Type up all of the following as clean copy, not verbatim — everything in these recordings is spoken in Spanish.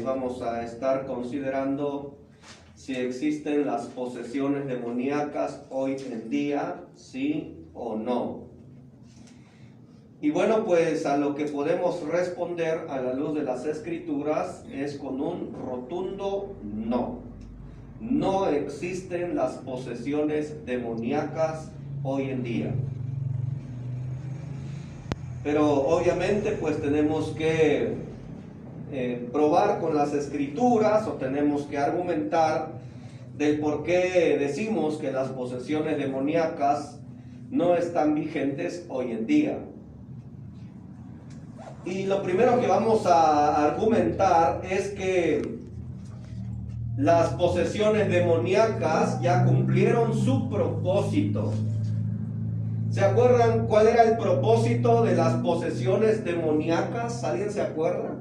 vamos a estar considerando si existen las posesiones demoníacas hoy en día, sí o no. Y bueno, pues a lo que podemos responder a la luz de las Escrituras es con un rotundo no. No existen las posesiones demoníacas hoy en día. Pero obviamente pues tenemos que probar con las Escrituras, o tenemos que argumentar del por qué decimos que las posesiones demoníacas no están vigentes hoy en día. Y lo primero que vamos a argumentar es que las posesiones demoníacas ya cumplieron su propósito. ¿Se acuerdan cuál era el propósito de las posesiones demoníacas? ¿Alguien se acuerda?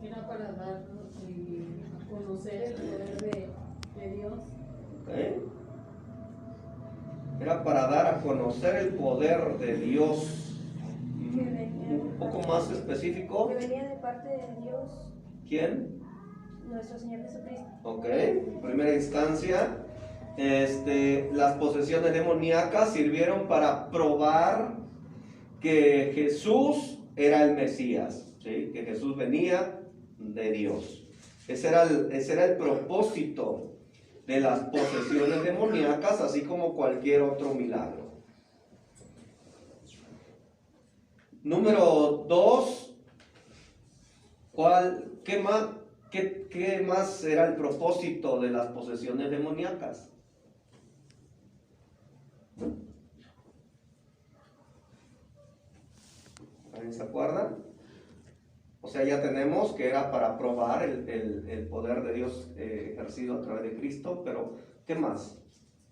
Era para dar a conocer el poder de Dios. ¿Okay? Era para dar a conocer el poder de Dios. Un poco más específico. Que venía de parte de Dios. ¿Quién? Nuestro Señor Jesucristo. Ok, en primera instancia, las posesiones demoníacas sirvieron para probar que Jesús era el Mesías, ¿sí? Que Jesús venía de Dios. Ese era el propósito de las posesiones demoníacas, así como cualquier otro milagro. Número 2, ¿qué más era el propósito de las posesiones demoníacas? ¿Alguien se acuerda? O sea, ya tenemos que era para probar el poder de Dios ejercido a través de Cristo, pero ¿qué más?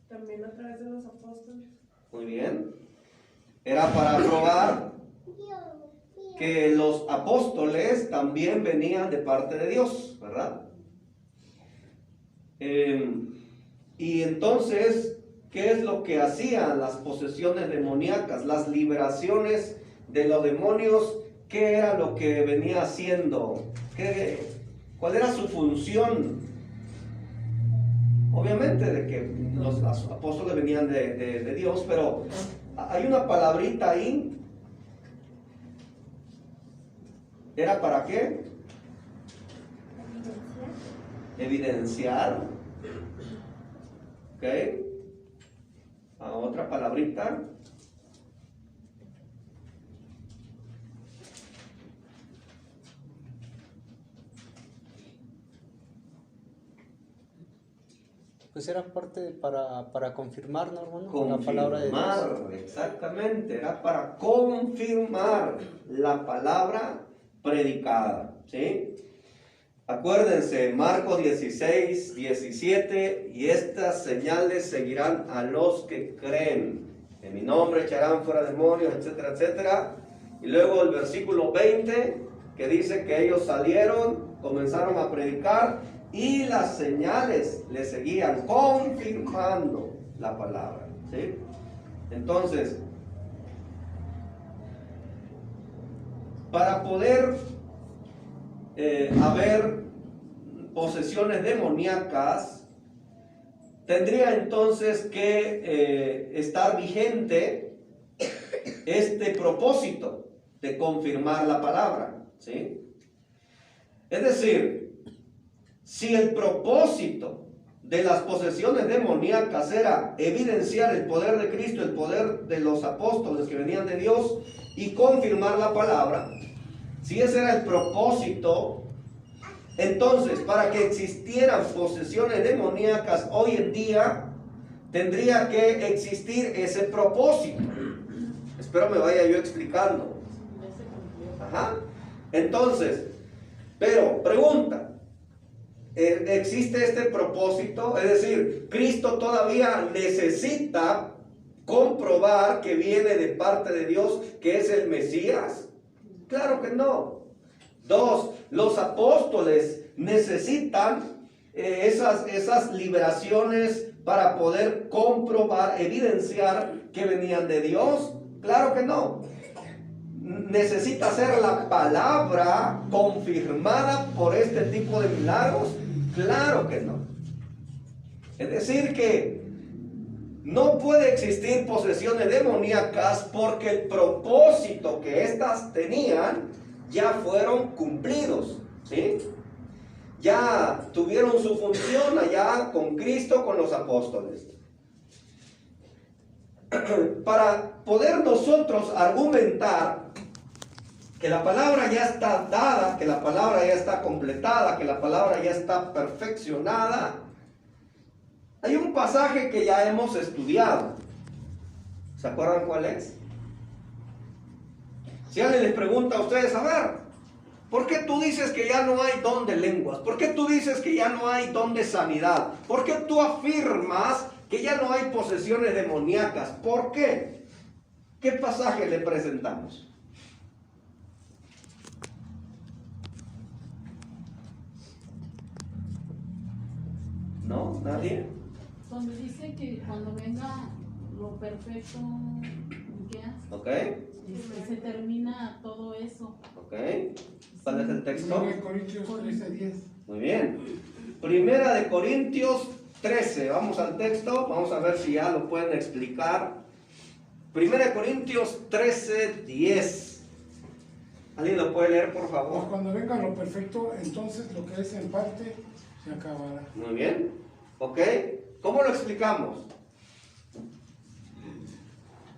También a través de los apóstoles. Muy bien. Era para probar que los apóstoles también venían de parte de Dios, ¿verdad? Y entonces, ¿qué es lo que hacían las posesiones demoníacas? Las liberaciones de los demonios, ¿qué era lo que venía haciendo? ¿Cuál era su función? Obviamente de que los apóstoles venían de Dios, pero hay una palabrita ahí. ¿Era para qué? Evidenciar. ¿Ok? Otra palabrita. Pues era parte para confirmar, ¿no, hermano? Confirmar, la palabra de Dios. Exactamente, era para confirmar la palabra predicada, ¿sí? Acuérdense, Marcos 16, 17, y estas señales seguirán a los que creen. En mi nombre echarán fuera demonios, etcétera, etcétera. Y luego el versículo 20, que dice que ellos salieron, comenzaron a predicar, y las señales le seguían, confirmando la palabra, ¿sí? Entonces, para poder haber posesiones demoníacas, tendría entonces que estar vigente este propósito de confirmar la palabra, ¿sí? Es decir, si el propósito de las posesiones demoníacas era evidenciar el poder de Cristo, el poder de los apóstoles que venían de Dios y confirmar la palabra, si ese era el propósito, entonces para que existieran posesiones demoníacas hoy en día, tendría que existir ese propósito. Espero me vaya yo explicando. Ajá. Entonces, pero pregunta, ¿existe este propósito? Es decir, ¿Cristo todavía necesita comprobar que viene de parte de Dios, que es el Mesías? Claro que no. 2, los apóstoles necesitan esas liberaciones para poder comprobar, evidenciar que venían de Dios. Claro que no. necesita ser la palabra confirmada por este tipo de milagros? Claro que no. Es decir que no puede existir posesiones demoníacas porque el propósito que éstas tenían ya fueron cumplidos, ¿sí? Ya tuvieron su función allá con Cristo, con los apóstoles. Para poder nosotros argumentar que la palabra ya está dada, que la palabra ya está completada, que la palabra ya está perfeccionada, hay un pasaje que ya hemos estudiado. ¿Se acuerdan cuál es? Si alguien les pregunta a ustedes, a ver, ¿por qué tú dices que ya no hay don de lenguas? ¿Por qué tú dices que ya no hay don de sanidad? ¿Por qué tú afirmas que ya no hay posesiones demoníacas? ¿Por qué? ¿Qué pasaje le presentamos? ¿No? ¿Nadie? Donde dice que cuando venga lo perfecto, ¿qué hace? ¿Ok? Se termina todo eso. ¿Ok? ¿Cuál es el texto? 1 Corintios 13:10. Muy bien. Primera de Corintios 13. Vamos al texto. Vamos a ver si ya lo pueden explicar. Primera de Corintios 13:10. ¿Alguien lo puede leer, por Pues favor? cuando venga lo perfecto, entonces lo que es en parte se acabará. Muy bien. ¿Ok? ¿Cómo lo explicamos?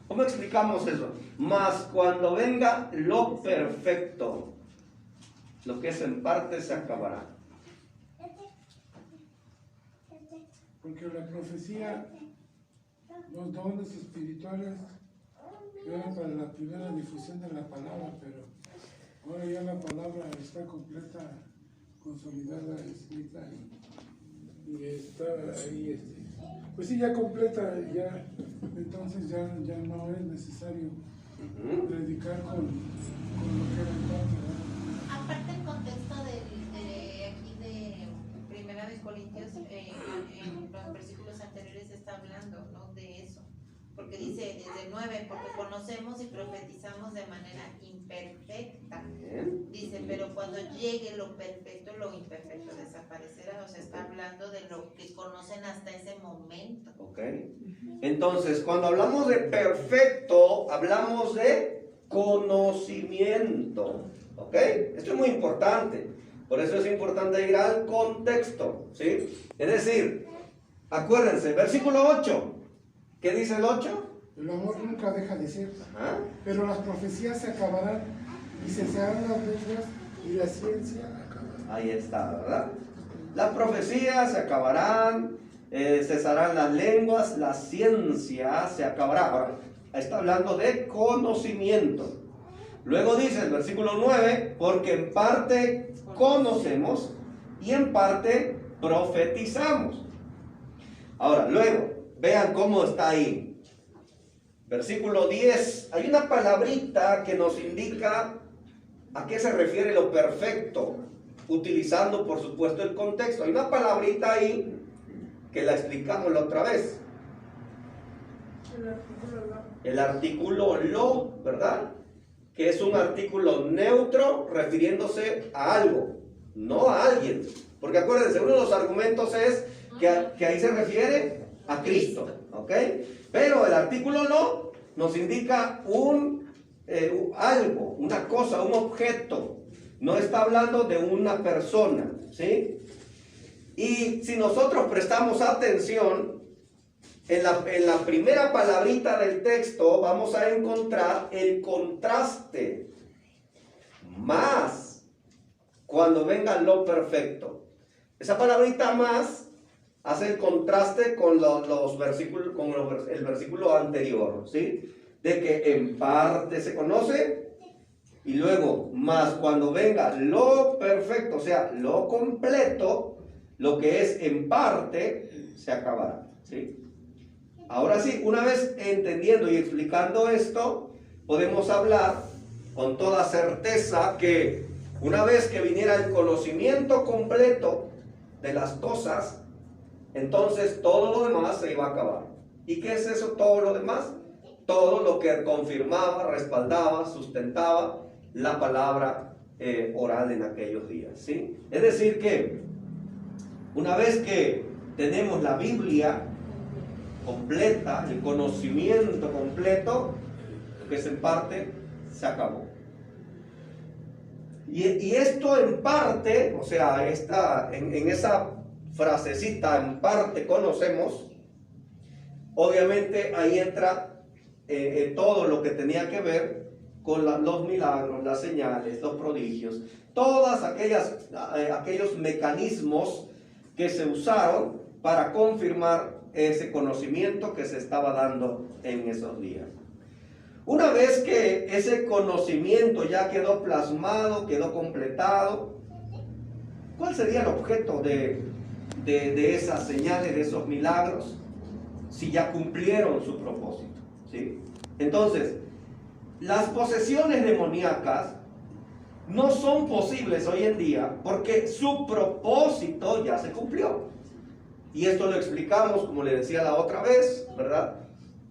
¿Cómo explicamos eso? Mas cuando venga lo perfecto, lo que es en parte se acabará. Porque la profecía, los dones espirituales eran para la primera difusión de la palabra, pero ahora ya la palabra está completa, consolidada, escrita y está ahí, pues sí, ya completa, ya, entonces ya no es necesario predicar con lo que era en parte, ¿verdad? Aparte el contexto de aquí de Primera de Corintios, en los versículos anteriores está hablando, ¿no?, de eso, porque dice desde el 9, porque conocemos y profetizamos de manera imperfecta. Dice, pero cuando llegue lo perfecto, lo imperfecto desaparecerá. O sea, está hablando de lo que conocen hasta ese momento. Ok. Entonces, cuando hablamos de perfecto, hablamos de conocimiento. Ok. Esto es muy importante. Por eso es importante ir al contexto. ¿Sí? Es decir, acuérdense, versículo 8. ¿Qué dice el 8? El amor nunca deja de ser, Ajá. pero las profecías se acabarán y cesarán las lenguas y la ciencia acabará. Ahí está, ¿verdad? Las profecías se acabarán, cesarán las lenguas, la ciencia se acabará. Ahora, está hablando de conocimiento. Luego dice el versículo 9, porque en parte conocemos y en parte profetizamos. Ahora, luego, vean cómo está ahí. Versículo 10, hay una palabrita que nos indica a qué se refiere lo perfecto, utilizando por supuesto el contexto. Hay una palabrita ahí que la explicamos la otra vez. El artículo lo, ¿verdad? Que es un artículo neutro refiriéndose a algo, no a alguien. Porque acuérdense, uno de los argumentos es que ahí se refiere a Cristo, ¿ok? Pero el artículo lo nos indica algo, una cosa, un objeto. No está hablando de una persona, ¿sí? Y si nosotros prestamos atención, en la primera palabrita del texto vamos a encontrar el contraste. Más, cuando venga lo perfecto. Esa palabrita más hace el contraste con los versículos, con el versículo anterior, ¿sí? De que en parte se conoce y luego más cuando venga lo perfecto, o sea, lo completo, lo que es en parte se acabará, ¿sí? Ahora sí, una vez entendiendo y explicando esto, podemos hablar con toda certeza que una vez que viniera el conocimiento completo de las cosas, entonces todo lo demás se iba a acabar. ¿Y qué es eso todo lo demás? Todo lo que confirmaba, respaldaba, sustentaba la palabra oral en aquellos días, ¿sí? Es decir que una vez que tenemos la Biblia completa, el conocimiento completo, que es en parte, se acabó. Y esto en parte, o sea, en esa frasecita, en parte conocemos, obviamente ahí entra todo lo que tenía que ver con los milagros, las señales, los prodigios, todas aquellos mecanismos que se usaron para confirmar ese conocimiento que se estaba dando en esos días. Una vez que ese conocimiento ya quedó plasmado, quedó completado, ¿cuál sería el objeto de esas señales, de esos milagros, si ya cumplieron su propósito? ¿Sí? Entonces, las posesiones demoníacas no son posibles hoy en día porque su propósito ya se cumplió. Y esto lo explicamos, como le decía la otra vez, ¿verdad?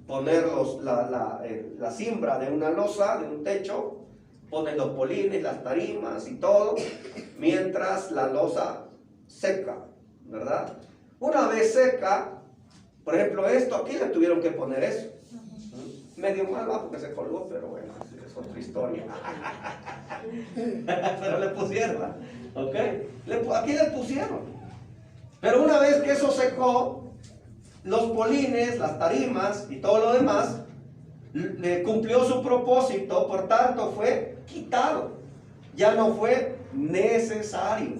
Poner la cimbra de una losa, de un techo, ponen los polines, las tarimas y todo, mientras la losa seca, ¿verdad? Una vez seca, por ejemplo, esto aquí le tuvieron que poner eso. Medio mal va porque se colgó, pero bueno, es otra historia. Pero le pusieron, ¿ok? Aquí le pusieron. Pero una vez que eso secó, los polines, las tarimas y todo lo demás, cumplió su propósito, por tanto fue quitado. Ya no fue necesario.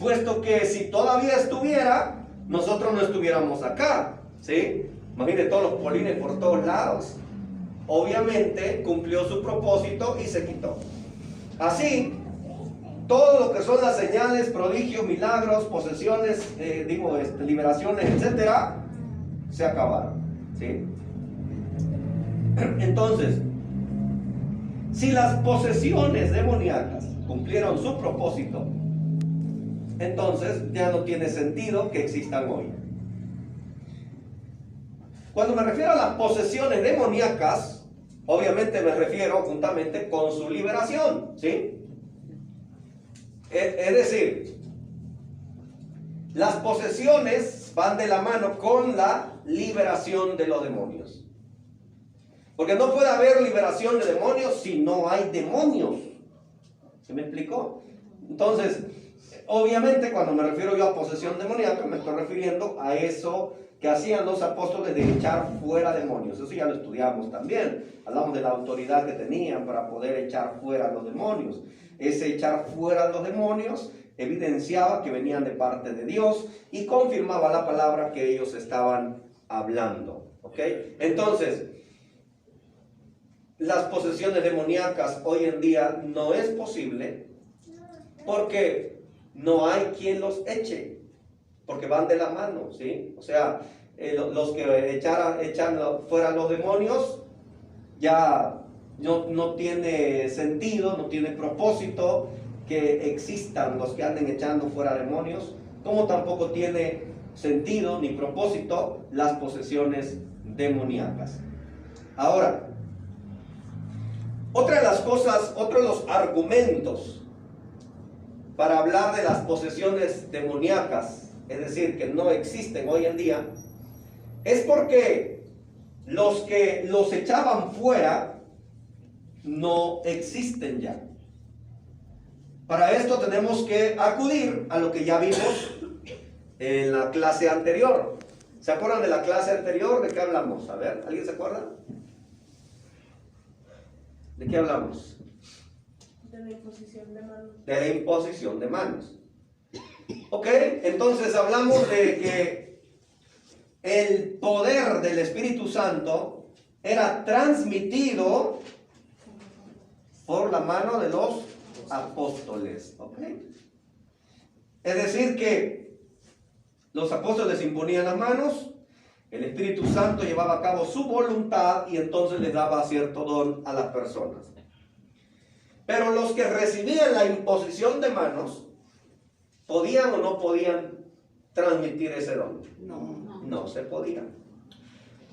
Puesto que si todavía estuviera, nosotros no estuviéramos acá, ¿sí? Imagínense todos los polines por todos lados. Obviamente cumplió su propósito y se quitó. Así, todo lo que son las señales, prodigios, milagros, posesiones, liberaciones, etcétera, se acabaron, ¿sí? Entonces, si las posesiones demoníacas cumplieron su propósito, entonces ya no tiene sentido que existan hoy. Cuando me refiero a las posesiones demoníacas, obviamente me refiero juntamente con su liberación, ¿sí? Es decir, las posesiones van de la mano con la liberación de los demonios. Porque no puede haber liberación de demonios si no hay demonios. ¿Se me explicó? Entonces, obviamente cuando me refiero yo a posesión demoníaca, me estoy refiriendo a eso que hacían los apóstoles de echar fuera demonios. Eso ya lo estudiamos también. Hablamos de la autoridad que tenían para poder echar fuera los demonios. Ese echar fuera los demonios evidenciaba que venían de parte de Dios y confirmaba la palabra que ellos estaban hablando. ¿Ok? Entonces, las posesiones demoníacas hoy en día no es posible porque no hay quien los eche, porque van de la mano, ¿sí? O sea, los que echan fuera los demonios ya no tiene sentido, no tiene propósito que existan los que anden echando fuera demonios, como tampoco tiene sentido ni propósito las posesiones demoníacas. Ahora, otra de las cosas, otro de los argumentos para hablar de las posesiones demoníacas, es decir, que no existen hoy en día, es porque los que los echaban fuera no existen ya. Para esto tenemos que acudir a lo que ya vimos en la clase anterior. ¿Se acuerdan de la clase anterior? ¿De qué hablamos? A ver, ¿alguien se acuerda? ¿De qué hablamos? De la imposición de manos. De la imposición de manos. Ok, entonces hablamos de que el poder del Espíritu Santo era transmitido por la mano de los apóstoles. ¿Ok? Es decir que los apóstoles imponían las manos, el Espíritu Santo llevaba a cabo su voluntad y entonces les daba cierto don a las personas. Pero los que recibían la imposición de manos, ¿podían o no podían transmitir ese don? No se podía.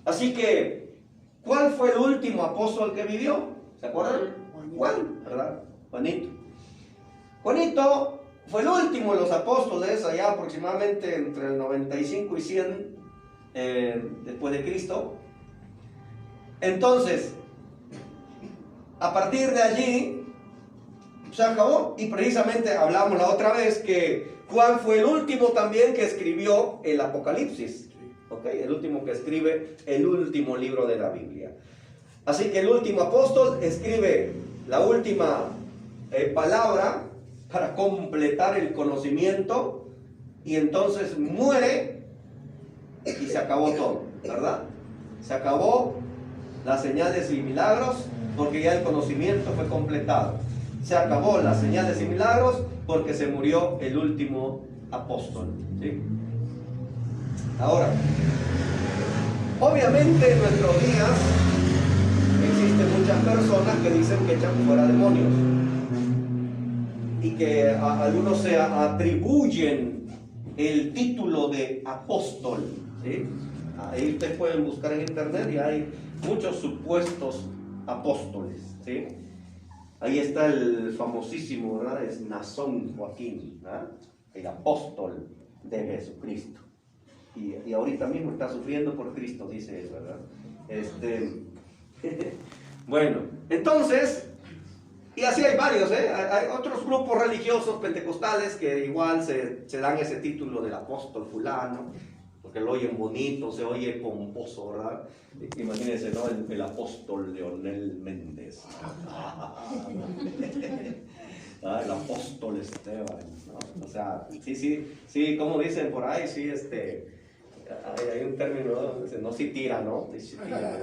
Así que, ¿cuál fue el último apóstol que vivió? ¿Se acuerdan? Juan, ¿verdad? Juanito. Juanito fue el último de los apóstoles, allá aproximadamente entre el 95 y 100 después de Cristo. Entonces, a partir de allí se acabó, y precisamente hablamos la otra vez que Juan fue el último también que escribió el Apocalipsis, ¿ok? El último que escribe el último libro de la Biblia. Así que el último apóstol escribe la última palabra para completar el conocimiento, y entonces muere y se acabó todo, ¿verdad? Se acabó las señales y milagros porque ya el conocimiento fue completado. Se acabó las señales y milagros porque se murió el último apóstol, ¿sí? Ahora, obviamente en nuestros días existen muchas personas que dicen que echan fuera demonios y que a algunos se atribuyen el título de apóstol, ¿sí? Ahí ustedes pueden buscar en internet y hay muchos supuestos apóstoles, ¿sí? Ahí está el famosísimo, ¿verdad? Es Nazón Joaquín, ¿verdad? El apóstol de Jesucristo. Y ahorita mismo está sufriendo por Cristo, dice él, ¿verdad? Bueno, entonces, y así hay varios, ¿eh? Hay otros grupos religiosos pentecostales que igual se dan ese título del apóstol fulano, porque lo oyen bonito, se oye pomposo, ¿verdad? Imagínense, ¿no? El apóstol Leonel Méndez. El apóstol Esteban, ¿no? O sea, sí, como dicen por ahí, sí, hay un término, ¿no? No si tira, ¿no? Si tira.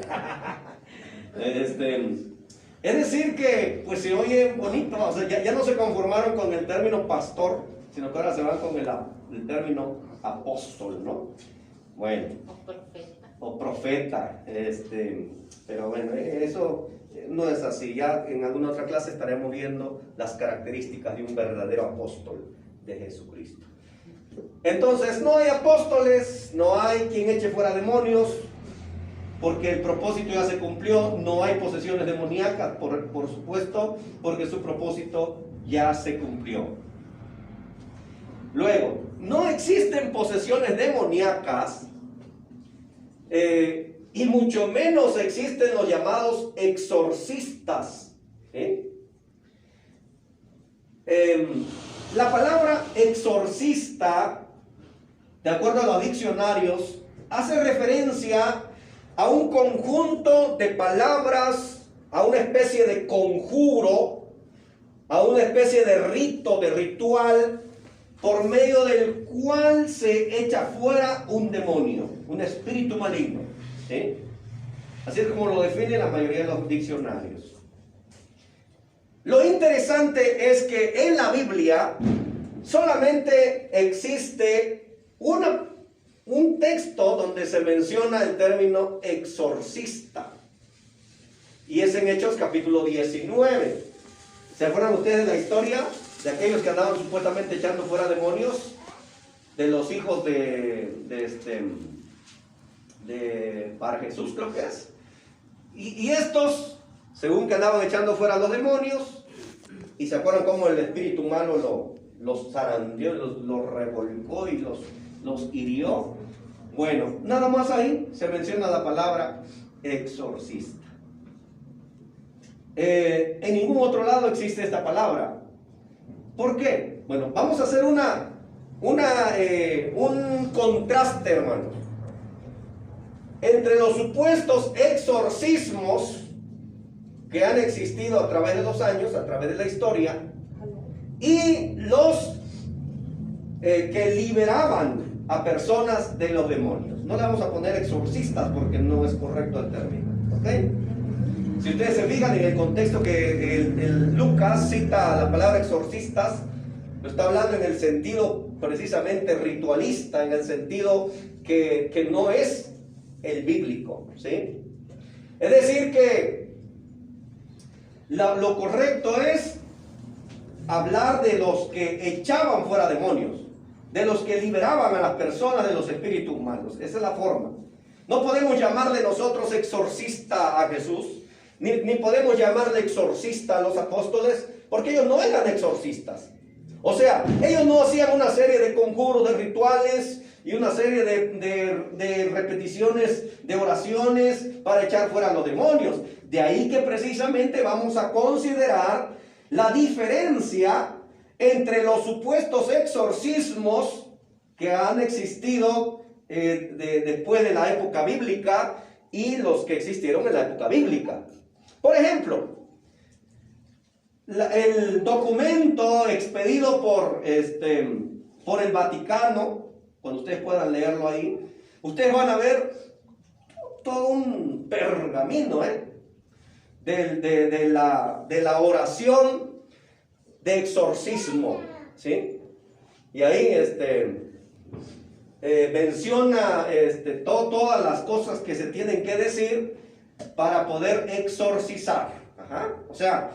Es decir que, pues se oye bonito, o sea, ya no se conformaron con el término pastor, sino que ahora se van con el término apóstol, ¿no? Bueno. O profeta. Pero bueno, eso no es así. Ya en alguna otra clase estaremos viendo las características de un verdadero apóstol de Jesucristo. Entonces, no hay apóstoles, no hay quien eche fuera demonios, porque el propósito ya se cumplió. No hay posesiones demoníacas, por supuesto, porque su propósito ya se cumplió. Luego, no existen posesiones demoníacas, y mucho menos existen los llamados exorcistas. La palabra exorcista, de acuerdo a los diccionarios, hace referencia a un conjunto de palabras, a una especie de conjuro, a una especie de rito, de ritual, por medio del cual se echa fuera un demonio, un espíritu maligno, ¿sí? Así es como lo define la mayoría de los diccionarios. Lo interesante es que en la Biblia solamente existe un texto donde se menciona el término exorcista, y es en Hechos capítulo 19. ¿Se acuerdan ustedes de la historia de aquellos que andaban supuestamente echando fuera demonios? De los hijos de Bar Jesús, creo que es. Y estos, según que andaban echando fuera los demonios, y se acuerdan cómo el espíritu malo los zarandeó, los revolcó y los hirió. Bueno, nada más ahí se menciona la palabra exorcista. En ningún otro lado existe esta palabra. ¿Por qué? Bueno, vamos a hacer un contraste, hermanos, entre los supuestos exorcismos que han existido a través de los años, a través de la historia, y los que liberaban a personas de los demonios. No le vamos a poner exorcistas porque no es correcto el término, ¿ok? Si ustedes se fijan en el contexto que el Lucas cita la palabra exorcistas, lo está hablando en el sentido precisamente ritualista, en el sentido que no es el bíblico, ¿sí? Es decir que lo correcto es hablar de los que echaban fuera demonios, de los que liberaban a las personas de los espíritus malos. Esa es la forma. No podemos llamarle nosotros exorcista a Jesús, ni podemos llamarle exorcista a los apóstoles, porque ellos no eran exorcistas. O sea, ellos no hacían una serie de conjuros, de rituales y una serie de repeticiones de oraciones para echar fuera a los demonios. De ahí que precisamente vamos a considerar la diferencia entre los supuestos exorcismos que han existido después de la época bíblica y los que existieron en la época bíblica. Por ejemplo, el documento expedido por el Vaticano, cuando ustedes puedan leerlo ahí, ustedes van a ver todo un pergamino de la oración de exorcismo, ¿sí? Y ahí menciona todas las cosas que se tienen que decir para poder exorcizar. Ajá. O sea,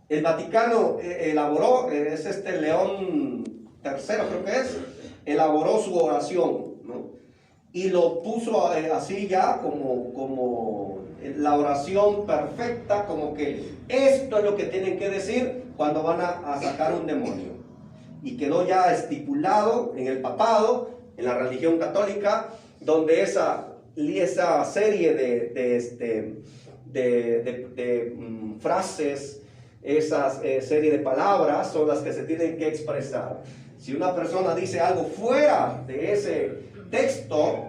el Vaticano elaboró, es León III creo que es, elaboró su oración, ¿no? Y lo puso así ya como la oración perfecta, como que esto es lo que tienen que decir cuando van a sacar un demonio. Y quedó ya estipulado en el papado, en la religión católica, donde esa serie de frases, esa serie de palabras son las que se tienen que expresar. Si una persona dice algo fuera de ese texto,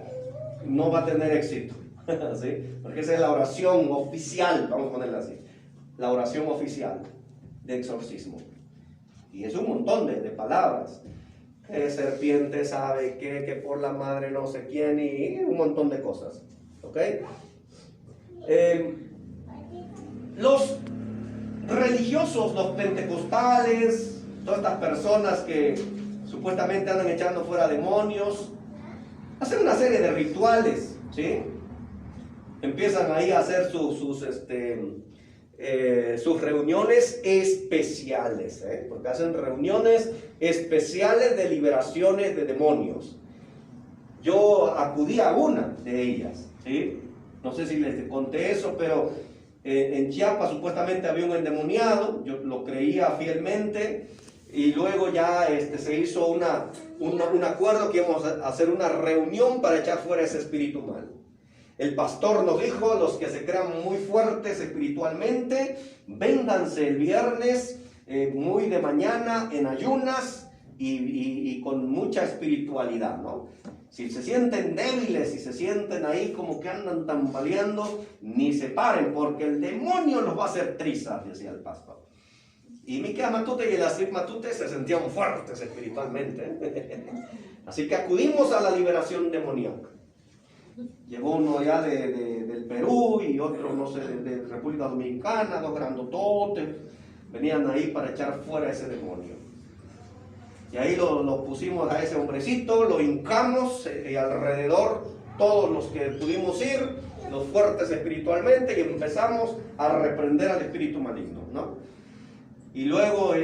no va a tener éxito, ¿sí? Porque esa es la oración oficial, vamos a ponerla así, la oración oficial de exorcismo. Y es un montón de palabras. Serpiente sabe que por la madre no sé quién y un montón de cosas. ¿Ok? Los religiosos, los pentecostales, todas estas personas que supuestamente andan echando fuera demonios, hacen una serie de rituales, ¿sí? Empiezan ahí a hacer sus reuniones especiales, porque hacen reuniones especiales de liberaciones de demonios. Yo acudí a una de ellas, ¿sí? No sé si les conté eso, pero en Chiapas supuestamente había un endemoniado, yo lo creía fielmente, y luego ya se hizo un acuerdo que íbamos a hacer una reunión para echar fuera ese espíritu mal. El pastor nos dijo: los que se crean muy fuertes espiritualmente, vénganse el viernes muy de mañana en ayunas y con mucha espiritualidad, ¿no? Si se sienten débiles, si se sienten ahí como que andan tambaleando, ni se paren, porque el demonio los va a hacer trizas, decía el pastor. Y Miquea Matute y el Asif Matute se sentían fuertes espiritualmente. Así que acudimos a la liberación demoníaca. Llegó uno allá del Perú y otro, no sé, de República Dominicana, dos grandototes, venían ahí para echar fuera ese demonio. Y ahí lo pusimos a ese hombrecito, lo hincamos y alrededor todos los que pudimos ir, los fuertes espiritualmente, y empezamos a reprender al espíritu maligno, ¿no? Y luego,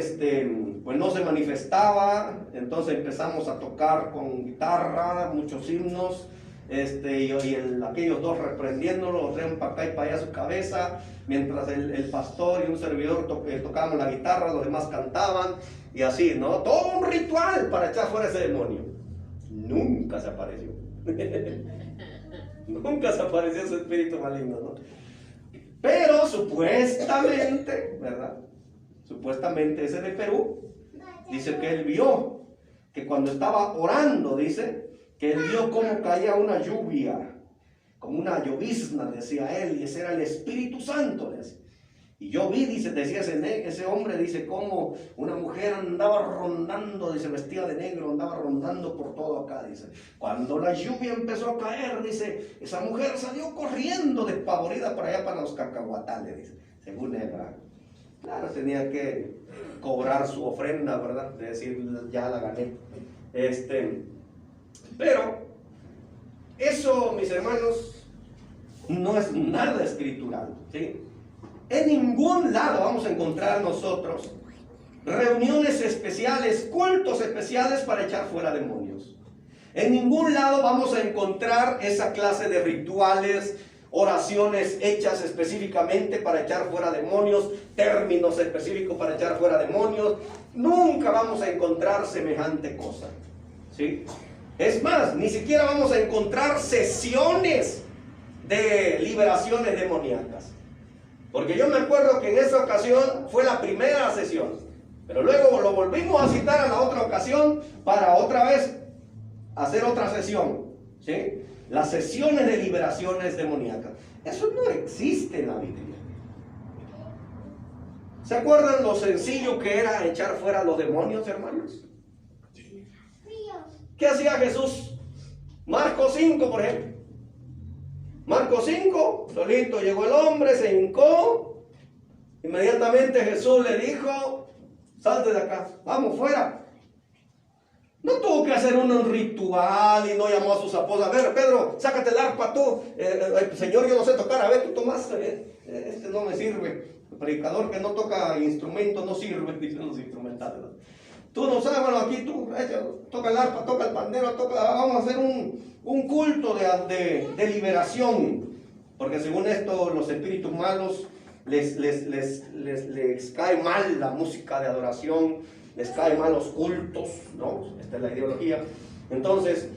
pues no se manifestaba, entonces empezamos a tocar con guitarra, muchos himnos, aquellos dos reprendiéndolo, los traían para acá y para allá su cabeza, mientras el pastor y un servidor tocábamos la guitarra, los demás cantaban, y así, ¿no? Todo un ritual para echar fuera ese demonio. Nunca se apareció. Nunca se apareció ese espíritu maligno, ¿no? Pero supuestamente, ¿verdad? Supuestamente ese de Perú, dice que él vio, que cuando estaba orando, dice, que él vio cómo caía una lluvia, como una llovizna, decía él, y ese era el Espíritu Santo, decía. Y yo vi, dice, decía ese hombre, dice, cómo una mujer andaba rondando, dice, vestida de negro, andaba rondando por todo acá, dice. Cuando la lluvia empezó a caer, dice, esa mujer salió corriendo despavorida para allá, para los cacahuatales, dice, según él, ¿verdad? Claro, tenía que cobrar su ofrenda, ¿verdad? De decir, ya la gané. Pero eso, mis hermanos, no es nada escritural, ¿sí? En ningún lado vamos a encontrar nosotros reuniones especiales, cultos especiales para echar fuera demonios. En ningún lado vamos a encontrar esa clase de rituales oraciones hechas específicamente para echar fuera demonios, términos específicos para echar fuera demonios. Nunca vamos a encontrar semejante cosa, ¿sí? Es más, ni siquiera vamos a encontrar sesiones de liberaciones demoníacas. Porque yo me acuerdo que en esa ocasión fue la primera sesión, pero luego lo volvimos a citar a la otra ocasión para otra vez hacer otra sesión, ¿sí? Las sesiones de liberaciones demoníacas. Eso no existe en la Biblia. ¿Se acuerdan lo sencillo que era echar fuera los demonios, hermanos? ¿Qué hacía Jesús? Marcos 5, por ejemplo. Marcos 5, solito llegó el hombre, se hincó. Inmediatamente Jesús le dijo: salte de acá, vamos fuera. No tuvo que hacer un ritual y no llamó a sus apóstoles. A ver, Pedro, sácate el arpa tú. Señor, yo no sé tocar. A ver, tú tomás. Este no me sirve. El predicador que no toca instrumentos no sirve, dicen los instrumentales. Tú no sabes, bueno, aquí tú toca el arpa, toca el pandero, vamos a hacer un culto de liberación. Porque según esto, los espíritus malos les cae mal la música de adoración. Les cae mal los cultos, ¿no? Esta es la ideología. Entonces,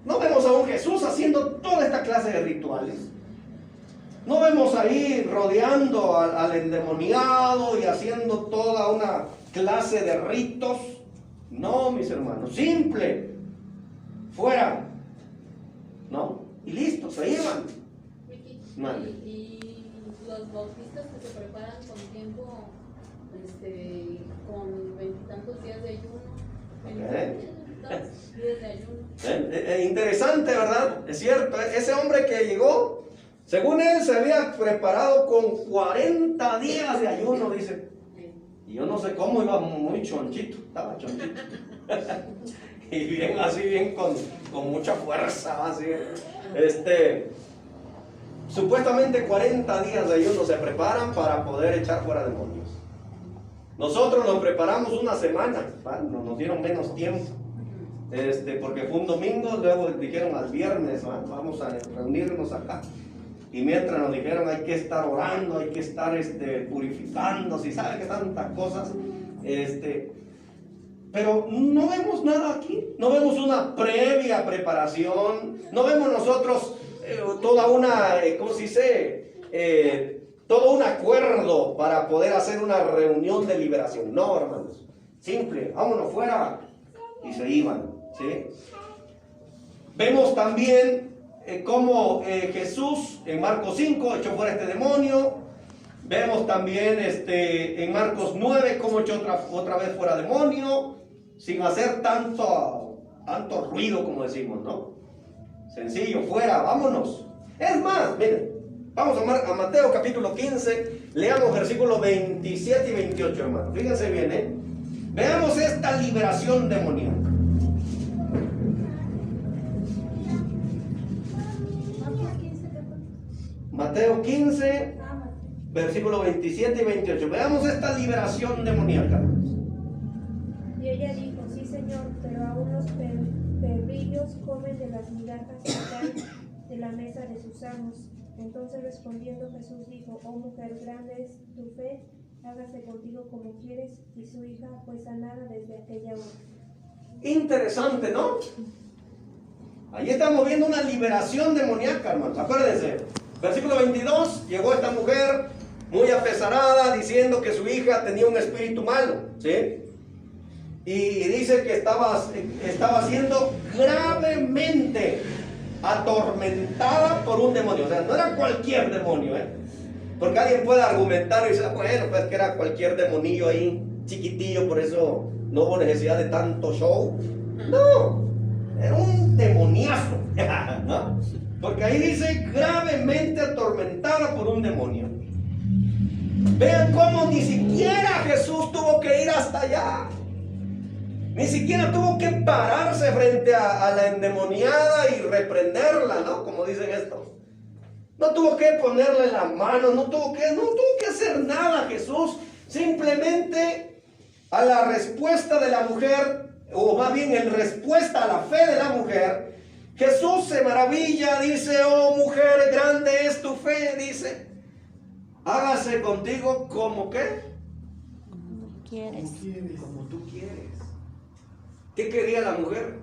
no vemos a un Jesús haciendo toda esta clase de rituales. No vemos ahí rodeando al endemoniado y haciendo toda una clase de ritos. No, mis hermanos, simple. Fuera. ¿No? Y listo, se iban. Y los bautistas que se preparan con tiempo, con 20 y tantos días de ayuno, 20 días de ayuno. Interesante, ¿verdad? Es cierto, ese hombre que llegó, según él se había preparado con 40 días de ayuno, dice. Y yo no sé cómo, iba muy chonchito, estaba chonchito. Y bien así, bien con mucha fuerza, así. Supuestamente 40 días de ayuno se preparan para poder echar fuera demonios. Nosotros nos preparamos una semana, ¿vale? Nos dieron menos tiempo, porque fue un domingo, luego dijeron al viernes, ¿vale? Vamos a reunirnos acá. Y mientras nos dijeron hay que estar orando, hay que estar purificando, si sabe que tantas cosas, pero no vemos nada aquí, no vemos una previa preparación, no vemos nosotros toda una, ¿cómo se dice? Todo un acuerdo para poder hacer una reunión de liberación. No, hermanos, simple, vámonos fuera, y se iban, ¿sí? Vemos también cómo Jesús en Marcos 5 echó fuera este demonio. Vemos también en Marcos 9 cómo echó otra vez fuera demonio, sin hacer tanto ruido como decimos, ¿no? Sencillo, fuera, vámonos. Es más, miren, vamos a Mateo capítulo 15, leamos versículos 27 y 28, hermano. Fíjense bien, veamos esta liberación demoníaca. Mateo 15, versículos 27 y 28. Veamos esta liberación demoníaca. Y ella dijo: sí, Señor, pero aún los perrillos comen de las migajas que caen de la mesa de sus amos. Entonces respondiendo Jesús dijo: oh mujer, grande es tu fe, hágase contigo como quieres. Y su hija fue sanada desde aquella hora. Interesante, ¿no? Ahí estamos viendo una liberación demoníaca, hermanos. Acuérdense, versículo 22, llegó esta mujer muy apesarada diciendo que su hija tenía un espíritu malo, ¿sí? Y dice que estaba siendo gravemente atormentada por un demonio. O sea, no era cualquier demonio, porque alguien puede argumentar y decir, bueno, pues que era cualquier demonillo ahí, chiquitillo, por eso no hubo necesidad de tanto show. No, era un demoniazo, ¿no? Porque ahí dice gravemente atormentada por un demonio. Vean cómo ni siquiera Jesús tuvo que ir hasta allá. Ni siquiera tuvo que pararse frente a la endemoniada y reprenderla, ¿no? Como dicen estos. No tuvo que ponerle la mano, no tuvo que hacer nada Jesús. Simplemente a la respuesta de la mujer, o más bien en respuesta a la fe de la mujer, Jesús se maravilla, dice, oh mujer, grande es tu fe, dice. Hágase contigo como ¿qué? ¿Quieres? Como tú quieres. ¿Qué quería la mujer?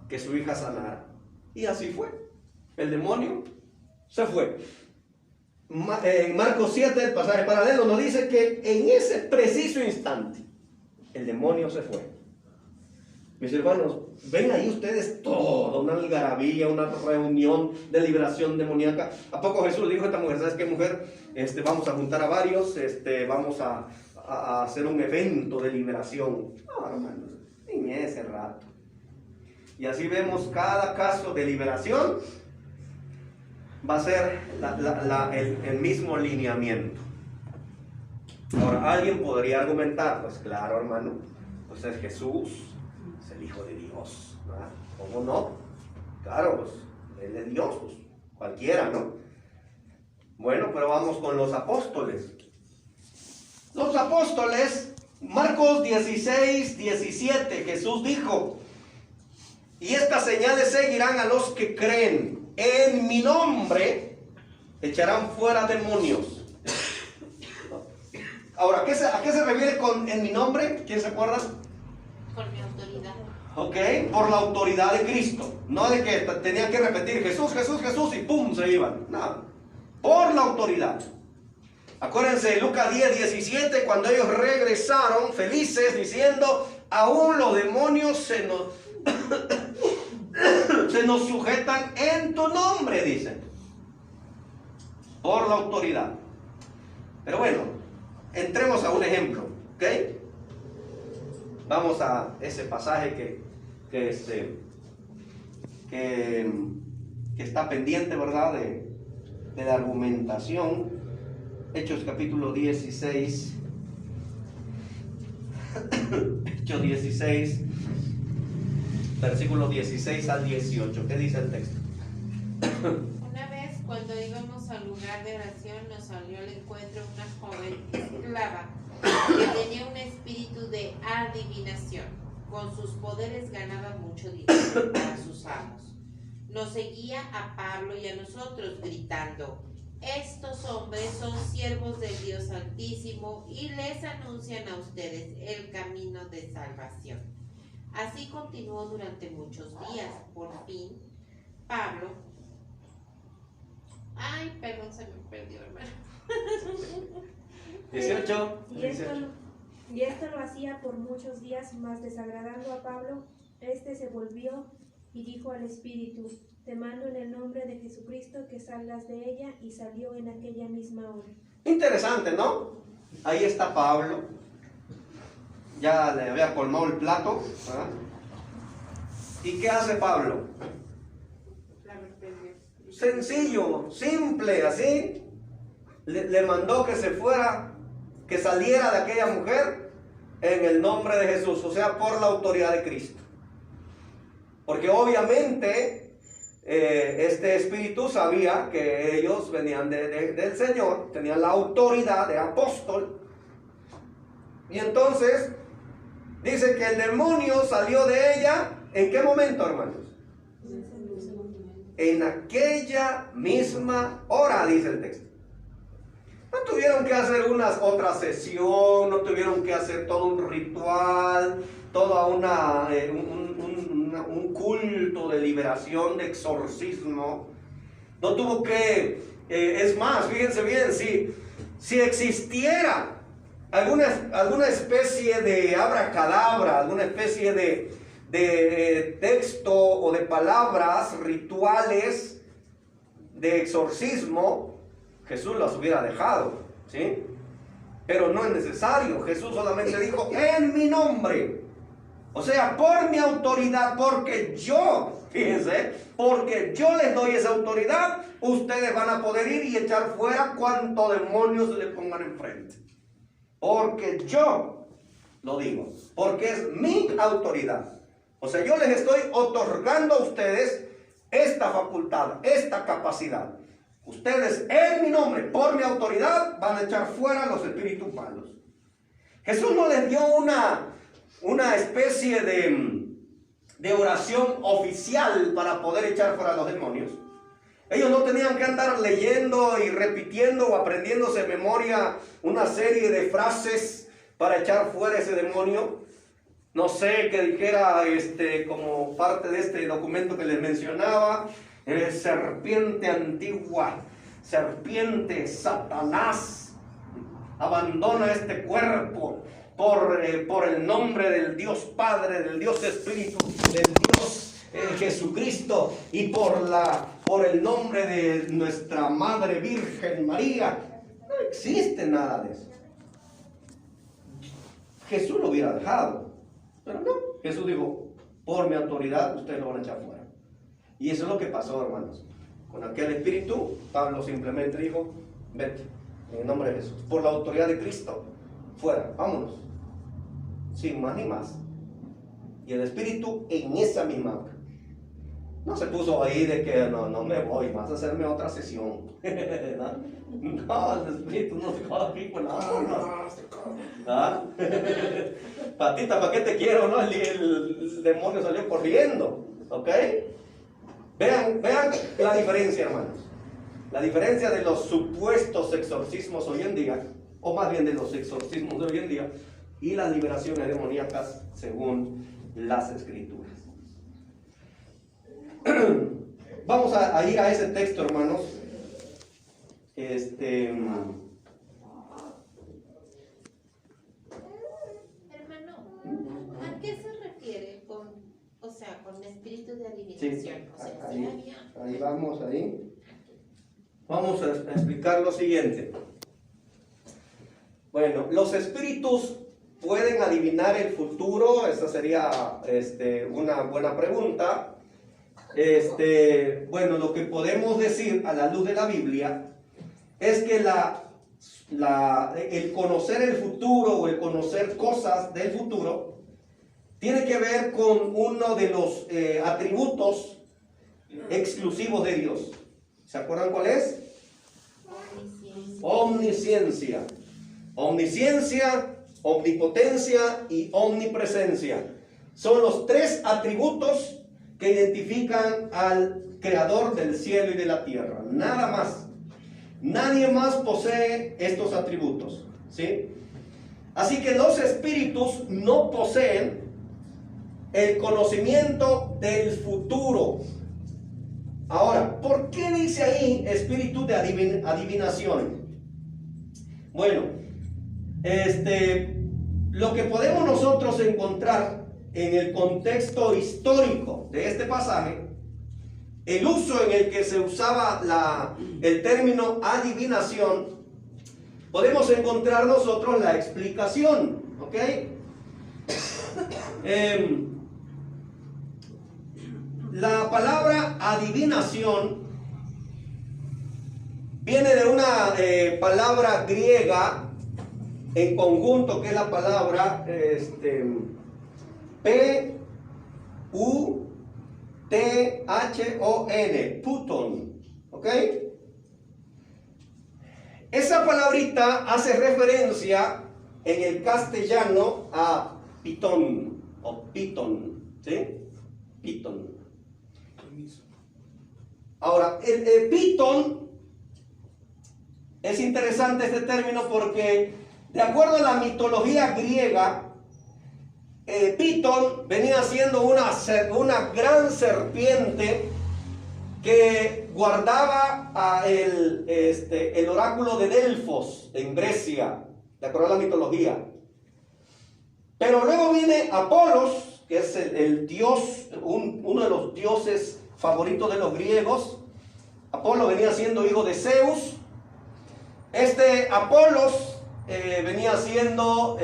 Que su hija sanara. Y así fue. El demonio se fue. En Marcos 7, el pasaje paralelo, nos dice que en ese preciso instante el demonio se fue. Mis hermanos, ven ahí ustedes toda una algarabía, una reunión de liberación demoníaca. ¿A poco Jesús le dijo a esta mujer, sabes qué, mujer? Vamos a juntar a varios, vamos a hacer un evento de liberación. No, hermanos, en ese rato. Y así vemos cada caso de liberación va a ser el mismo lineamiento. Ahora, alguien podría argumentar, pues claro, hermano, pues es Jesús, es el Hijo de Dios, ¿verdad? ¿Cómo no? Claro, pues Él es Dios, pues cualquiera, ¿no? Bueno, pero vamos con los apóstoles. Los apóstoles, Marcos 16, 17, Jesús dijo, y estas señales seguirán a los que creen. En mi nombre echarán fuera demonios. Ahora, ¿a qué se refiere con en mi nombre? ¿Quién se acuerda? Con mi autoridad. Ok, por la autoridad de Cristo. No de que tenían que repetir Jesús, Jesús, Jesús y pum, se iban. No, por la autoridad. Acuérdense de Lucas 10, 17, cuando ellos regresaron felices diciendo, aún los demonios se nos sujetan en tu nombre, dicen. Por la autoridad. Pero bueno, entremos a un ejemplo, ¿ok? Vamos a ese pasaje que está pendiente, ¿verdad? De la argumentación. Hechos capítulo 16. Hechos 16. Versículos 16 al 18. ¿Qué dice el texto? Una vez, cuando íbamos al lugar de oración, nos salió al encuentro una joven esclava que tenía un espíritu de adivinación. Con sus poderes ganaba mucho dinero para sus amos. Nos seguía a Pablo y a nosotros gritando, estos hombres son siervos del Dios Altísimo y les anuncian a ustedes el camino de salvación. Así continuó durante muchos días. Por fin, Pablo... Ay, perdón, se me perdió, hermano. 18. Y esto lo hacía por muchos días, más desagradando a Pablo. Este se volvió y dijo al espíritu, te mando en el nombre de Jesucristo que salgas de ella, y salió en aquella misma hora. Interesante, ¿no? Ahí está Pablo. Ya le había colmado el plato, ¿verdad? ¿Y qué hace Pablo? Sencillo, simple, así. Le mandó que se fuera, que saliera de aquella mujer en el nombre de Jesús, o sea, por la autoridad de Cristo. Porque obviamente este espíritu sabía que ellos venían del Señor, tenían la autoridad de apóstol. Y entonces dice que el demonio salió de ella. ¿En qué momento, hermanos? En aquella misma hora, dice el texto. No tuvieron que hacer otra sesión, no tuvieron que hacer todo un ritual, toda un culto de liberación, de exorcismo. No tuvo que, es más, fíjense bien, si existiera alguna especie de abracadabra, alguna especie de texto o de palabras rituales de exorcismo, Jesús las hubiera dejado, ¿sí? Pero no es necesario. Jesús solamente dijo, en mi nombre. O sea, por mi autoridad, porque yo, fíjense, porque yo les doy esa autoridad, ustedes van a poder ir y echar fuera cuanto demonios se le pongan enfrente. Porque yo lo digo, porque es mi autoridad. O sea, yo les estoy otorgando a ustedes esta facultad, esta capacidad. Ustedes en mi nombre, por mi autoridad, van a echar fuera los espíritus malos. Jesús no les dio una especie de oración oficial para poder echar fuera a los demonios. Ellos no tenían que andar leyendo y repitiendo o aprendiéndose de memoria una serie de frases para echar fuera ese demonio. No sé, que dijera como parte de este documento que les mencionaba, serpiente antigua, serpiente, Satanás, abandona este cuerpo por el nombre del Dios Padre, del Dios Espíritu, del Dios Jesucristo, y por el nombre de nuestra Madre Virgen María. No existe nada de eso. Jesús lo hubiera dejado, pero no. Jesús dijo, por mi autoridad ustedes lo van a echar fuera. Y eso es lo que pasó, hermanos. Con aquel espíritu, Pablo simplemente dijo, vete, en el nombre de Jesús, por la autoridad de Cristo, fuera, vámonos, sin más ni más. Y el espíritu en esa misma hora no se puso ahí de que no me voy, vas a hacerme otra sesión. No, el espíritu no se queda aquí con nada. ¿Ah? Patita, ¿para qué te quiero? ¿No? El demonio salió corriendo. ¿Ok? Vean la diferencia, hermanos. La diferencia de los supuestos exorcismos hoy en día, o más bien de los exorcismos de hoy en día, y las liberaciones demoníacas según las Escrituras. Vamos a ir a ese texto, hermanos. Hermano, ¿a qué se refiere con espíritu de adivinación? Sí, O sea, ahí vamos, ahí. Vamos a explicar lo siguiente. Bueno, los espíritus pueden adivinar el futuro. Esa sería una buena pregunta. Bueno, lo que podemos decir a la luz de la Biblia es que el conocer el futuro o el conocer cosas del futuro tiene que ver con uno de los atributos exclusivos de Dios. ¿Se acuerdan cuál es? Omnisciencia. Omnisciencia, omnipotencia y omnipresencia. Son los tres atributos que identifican al creador del cielo y de la tierra. Nada más. Nadie más posee estos atributos, ¿sí? Así que los espíritus no poseen el conocimiento del futuro. Ahora, ¿por qué dice ahí espíritu de adivinación? Bueno, lo que podemos nosotros encontrar en el contexto histórico de este pasaje, el uso en el que se usaba el término adivinación, podemos encontrar nosotros la explicación, ¿ok? La palabra adivinación viene de una palabra griega en conjunto, que es la palabra P-U-T-H-O-N, puton, ¿ok? Esa palabrita hace referencia en el castellano a pitón o pitón, ¿sí? Pitón. Ahora, el pitón es interesante este término porque, de acuerdo a la mitología griega, Pitón venía siendo una gran serpiente que guardaba el oráculo de Delfos en Grecia, de acuerdo a la mitología. Pero luego viene Apolos, que es el dios, uno de los dioses favoritos de los griegos. Apolo venía siendo hijo de Zeus. Apolos venía siendo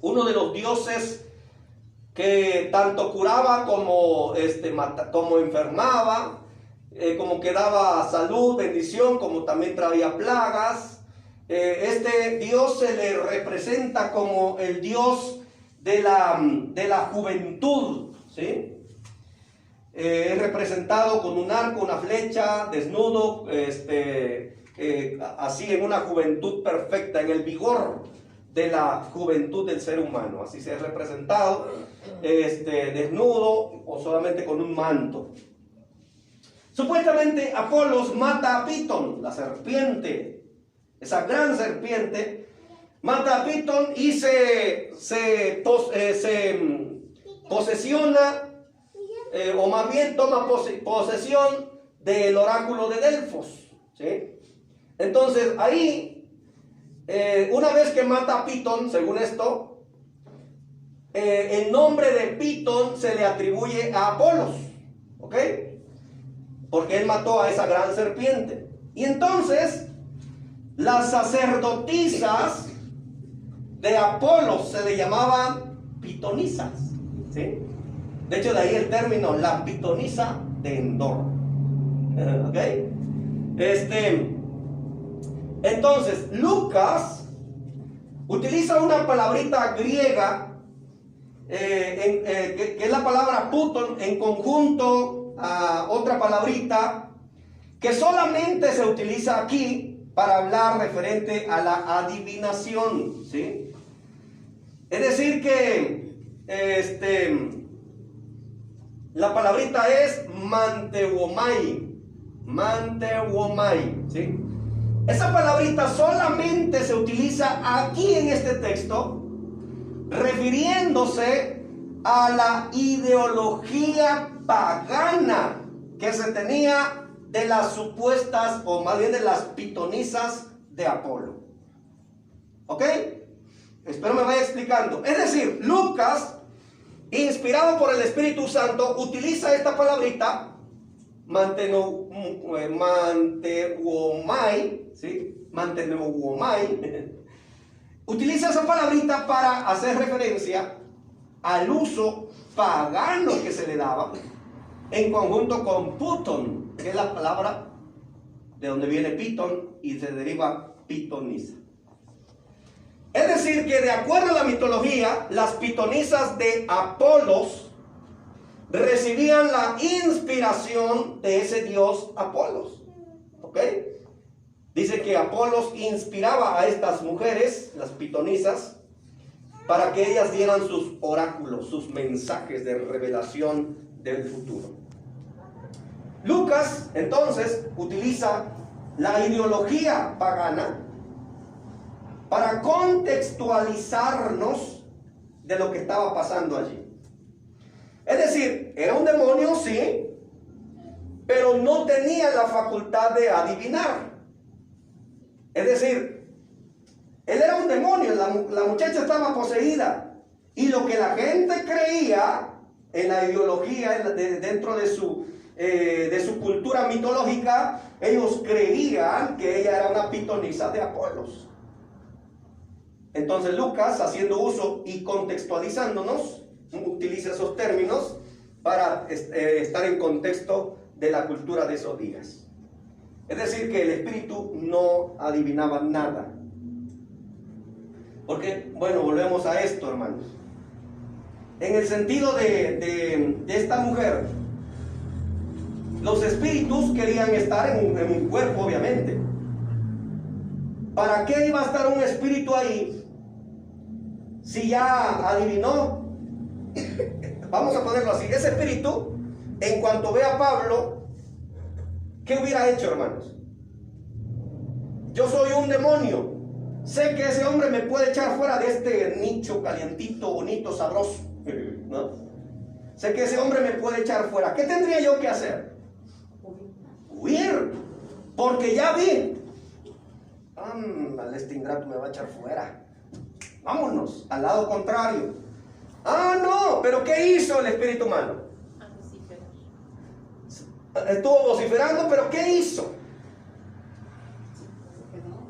uno de los dioses que tanto curaba como enfermaba, como que daba salud, bendición, como también traía plagas. Este dios se le representa como el dios de la juventud, ¿sí? Es representado con un arco, una flecha, desnudo, así en una juventud perfecta, en el vigor de la juventud del ser humano. Así se ha representado, desnudo o solamente con un manto. Supuestamente Apolos mata a Pitón, la serpiente, esa gran serpiente, mata a Pitón y se posesiona, o más bien toma posesión del oráculo de Delfos, ¿sí? Entonces ahí, una vez que mata a Pitón, según esto, el nombre de Pitón se le atribuye a Apolos, ¿ok? Porque él mató a esa gran serpiente. Y entonces las sacerdotisas de Apolos se le llamaban pitonisas, ¿sí? De hecho, de ahí el término, la pitonisa de Endor. ¿Ok? Entonces, Lucas utiliza una palabrita griega, que es la palabra puton, en conjunto a otra palabrita, que solamente se utiliza aquí para hablar referente a la adivinación, ¿sí? Es decir que la palabrita es manteuomai, ¿sí? Esa palabrita solamente se utiliza aquí en este texto, refiriéndose a la ideología pagana que se tenía de las supuestas, o más bien de las pitonisas de Apolo. ¿Ok? Espero me vaya explicando. Es decir, Lucas, inspirado por el Espíritu Santo, utiliza esta palabrita manteuomai, ¿sí? Manteuomai. Utiliza esa palabrita para hacer referencia al uso pagano que se le daba, en conjunto con puton, que es la palabra de donde viene pitón y se deriva pitonisa. Es decir, que de acuerdo a la mitología, las pitonisas de Apolos recibían la inspiración de ese dios Apolos. ¿Ok? Dice que Apolos inspiraba a estas mujeres, las pitonisas, para que ellas dieran sus oráculos, sus mensajes de revelación del futuro. Lucas, entonces, utiliza la ideología pagana para contextualizarnos de lo que estaba pasando allí. Es decir, era un demonio, sí, pero no tenía la facultad de adivinar. Es decir, él era un demonio, la muchacha estaba poseída, y lo que la gente creía en la ideología, dentro de su cultura mitológica, ellos creían que ella era una pitonisa de Apolos. Entonces Lucas, haciendo uso y contextualizándonos, utiliza esos términos para estar en contexto de la cultura de esos días. Es decir, que el espíritu no adivinaba nada. Porque, bueno, volvemos a esto, hermanos. En el sentido de esta mujer, los espíritus querían estar en un cuerpo, obviamente. ¿Para qué iba a estar un espíritu ahí si ya adivinó? Vamos a ponerlo así. Ese espíritu, en cuanto ve a Pablo, ¿qué hubiera hecho, hermanos? Yo soy un demonio. Sé que ese hombre me puede echar fuera de este nicho calientito, bonito, sabroso, ¿no? Sé que ese hombre me puede echar fuera. ¿Qué tendría yo que hacer? Huir. Porque ya vi. Este ingrato me va a echar fuera. Vámonos al lado contrario. No, pero ¿qué hizo el espíritu malo? Estuvo vociferando, pero ¿qué hizo?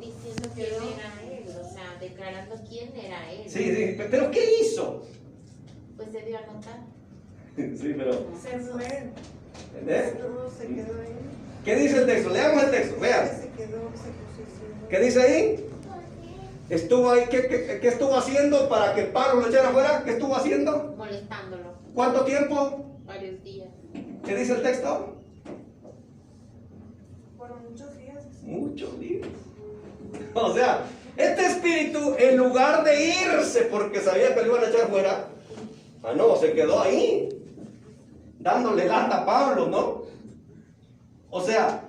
Diciendo quién era él, o sea, declarando quién era él. Sí, pero ¿qué hizo? Pues se dio a notar. Sí, pero... Se fue. ¿Eh? Se quedó ahí. ¿Qué dice el texto? Leamos el texto, vean. Se posicionó. ¿Qué dice ahí? Estuvo ahí, ¿qué estuvo haciendo para que Pablo lo echara afuera? ¿Qué estuvo haciendo? Molestándolo. ¿Cuánto tiempo? Varios días. ¿Qué dice el texto? Fueron muchos días. Muchos días. O sea, Este espíritu, en lugar de irse porque sabía que lo iban a echar fuera, no, se quedó ahí, dándole lata a Pablo, ¿no? O sea,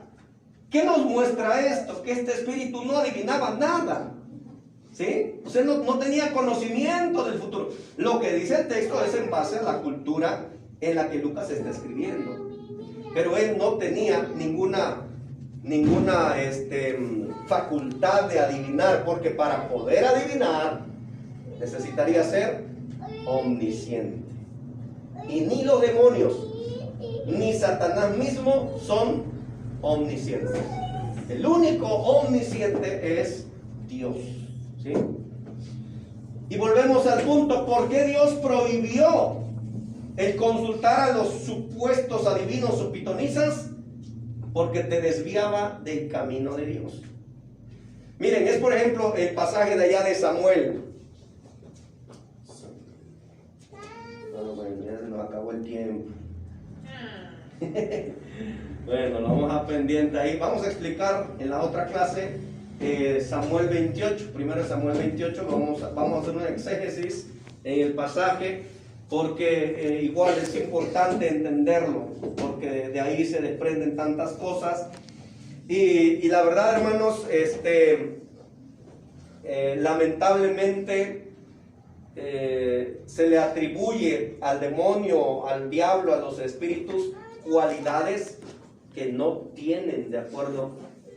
¿qué nos muestra esto? Que este espíritu no adivinaba nada, ¿sí? O sea, no tenía conocimiento del futuro. Lo que dice el texto es en base a la cultura en la que Lucas está escribiendo. Pero él no tenía ninguna facultad de adivinar, porque para poder adivinar necesitaría ser omnisciente. Y ni los demonios ni Satanás mismo son omniscientes. El único omnisciente es Dios, ¿sí? Y volvemos al punto: ¿por qué Dios prohibió el consultar a los supuestos adivinos o pitonisas? Porque te desviaba del camino de Dios. Miren, es por ejemplo el pasaje de allá de Samuel. Bueno, ya se nos acabó el tiempo. Bueno, lo vamos a pendiente ahí. Vamos a explicar en la otra clase Samuel 28. Primero Samuel 28. Vamos a hacer un exégesis en el pasaje, porque igual es importante entenderlo, porque de ahí se desprenden tantas cosas. Y la verdad, hermanos, lamentablemente se le atribuye al demonio, al diablo, a los espíritus, cualidades que no tienen de acuerdo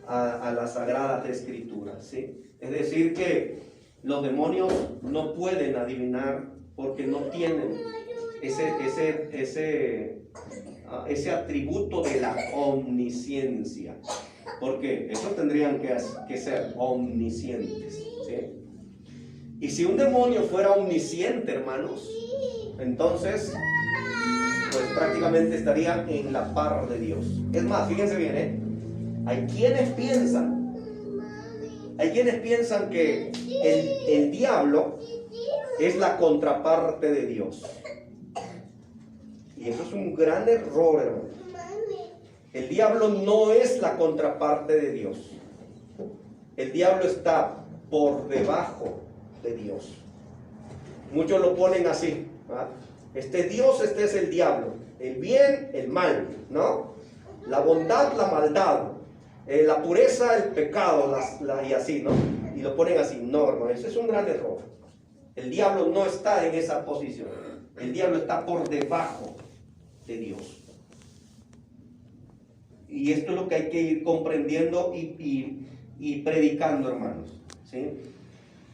a las sagradas escrituras, ¿sí? Es decir, que los demonios no pueden adivinar porque no tienen ese atributo de la omnisciencia, porque esos tendrían que ser omniscientes, ¿sí? Y si un demonio fuera omnisciente, hermanos, entonces pues prácticamente estaría en la par de Dios. Es más, fíjense bien, hay quienes piensan que el diablo es la contraparte de Dios. Y eso es un gran error, hermano. El diablo no es la contraparte de Dios. El diablo está por debajo de Dios. Muchos lo ponen así, ¿verdad? Este es Dios, este es el diablo. El bien, el mal, ¿no? La bondad, la maldad. La pureza, el pecado, y así, ¿no? Y lo ponen así. No, hermano, ese es un gran error. El diablo no está en esa posición. El diablo está por debajo de Dios. Y esto es lo que hay que ir comprendiendo y predicando, hermanos, ¿sí?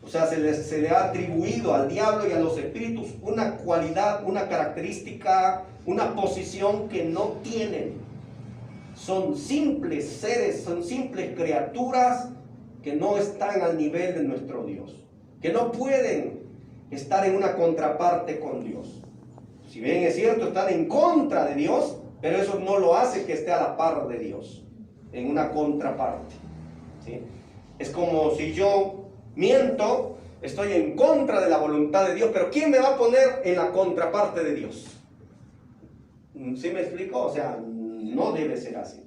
O sea, se le ha atribuido al diablo y a los espíritus una cualidad, una característica, una posición que no tienen. Son simples seres, son simples criaturas que no están al nivel de nuestro Dios, que no pueden estar en una contraparte con Dios. Si bien es cierto, están en contra de Dios, pero eso no lo hace que esté a la par de Dios, en una contraparte, ¿sí? Es como si yo miento, estoy en contra de la voluntad de Dios, pero ¿quién me va a poner en la contraparte de Dios? ¿Sí me explico? O sea, no debe ser así.